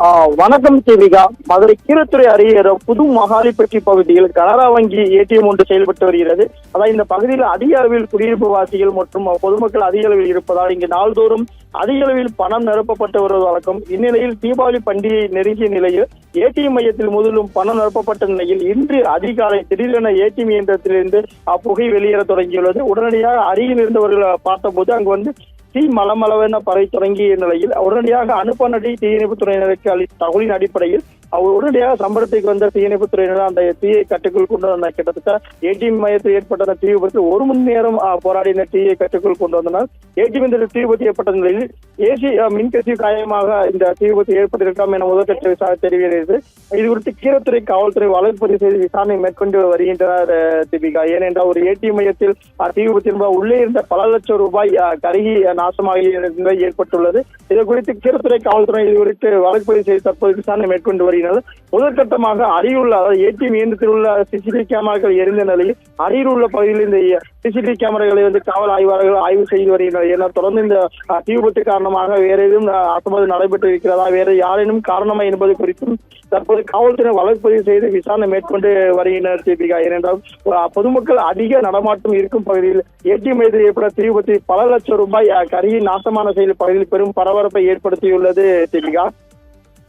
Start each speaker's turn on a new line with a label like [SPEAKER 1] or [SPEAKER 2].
[SPEAKER 1] வணக்கம் தேவிகா. மதுரை கீரத்துறை அருகே புது மகாலிப்பட்டி பகுதியில் கனரா வங்கி ஏடிஎம் ஒன்று செயல்பட்டு வருகிறது. அதாவது இந்த பகுதியில் அதிக அளவில் குடியிருப்பு வாசிகள் மற்றும் பொதுமக்கள் அதிக அளவில் இருப்பதால் இங்கு நாள்தோறும் அதிக அளவில் பணம் நிரப்பப்பட்டு வருவது வழக்கம். இந்நிலையில் தீபாவளி பண்டிகை நெருங்கிய நிலையில் ஏடிஎம் மையத்தில் முதலும் பணம் நிரப்பப்பட்ட நிலையில் இன்று அதிகாலை திடீரென ஏடிஎம் இயந்திரத்திலிருந்து புகை வெளியேற தொடங்கியுள்ளது. உடனடியாக அருகில் இருந்தவர்கள் பார்த்தபோது அங்கு தீ மலமளவென பரவி தொடங்கிய நிலையில் உடனடியாக அனுப்பநடி தீயணைப்பு துறையினருக்கு அளித்த தகவலின் அடிப்படையில் உடனடியாக சம்பளத்துக்கு வந்த தீயணைப்பு துறையினர் அந்த தீயை கட்டுக்குள் கொண்டு வந்த கிட்டத்தட்ட ஏடிஎம் மையத்தில் ஏற்பட்ட தீ விபத்தில் 1 மணி நேரம் போராடின தீயை கட்டுக்குள் கொண்டு வந்தனர். ஏடிஎம் தீ விபத்து ஏற்பட்ட நிலையில் ஏசி மின்கசிவு காயமாக இந்த தீ விபத்து ஏற்பட்டிருக்கலாம் என முதற்கட்ட விசாரணை தெரிவிக்கிறது. இது குறித்து கீரத்துறை காவல்துறை வழக்குப்பதிவு செய்து விசாரணை மேற்கொண்டு வருகின்றனர் தீபிகா. ஏனென்றால் ஒரு ஏடிஎம் மையத்தில் தீ விபத்தின் உள்ளே இருந்த பல லட்சம் ரூபாய் கருகி நாசமாக நிலை ஏற்பட்டுள்ளது. இது குறித்து கீரத்துறை காவல்துறை இது குறித்து வழக்குப்பதிவு செய்து தற்போது விசாரணை மேற்கொண்டு வருகிறது. முதற்கட்டமாக அருகிலுள்ள ஏடிஎம் இயந்திரத்தில் உள்ள சிசிடிவி கேமராக்கள் எரிந்த நிலையில் அருகில் உள்ள பகுதியில் இந்த சிசிடிவி கேமராக்களை காவல் ஆய்வாளர்கள் ஆய்வு செய்து வருகின்றனர். ஏன்னா தொடர்ந்து இந்த தீ விபத்து காரணமாக வேற எதுவும் அசம்பாவிதம் நடைபெற்று இருக்கிறதா, வேற யாரேனும் காரணமா என்பது குறித்தும் தற்போது காவல்துறை வழக்குப்பதிவு செய்து விசாரணை மேற்கொண்டு வருகின்றனர் தீபிகா. ஏனென்றால் பொதுமக்கள் அதிக நடமாட்டம் இருக்கும் பகுதியில் ஏடிஎம் மையத்தில் ஏற்பட்ட தீ விபத்தில் பல லட்சம் ரூபாய் கருகி நாசமான செயல் பகுதியில் பெரும் பரபரப்பை ஏற்படுத்தியுள்ளது தீபிகா.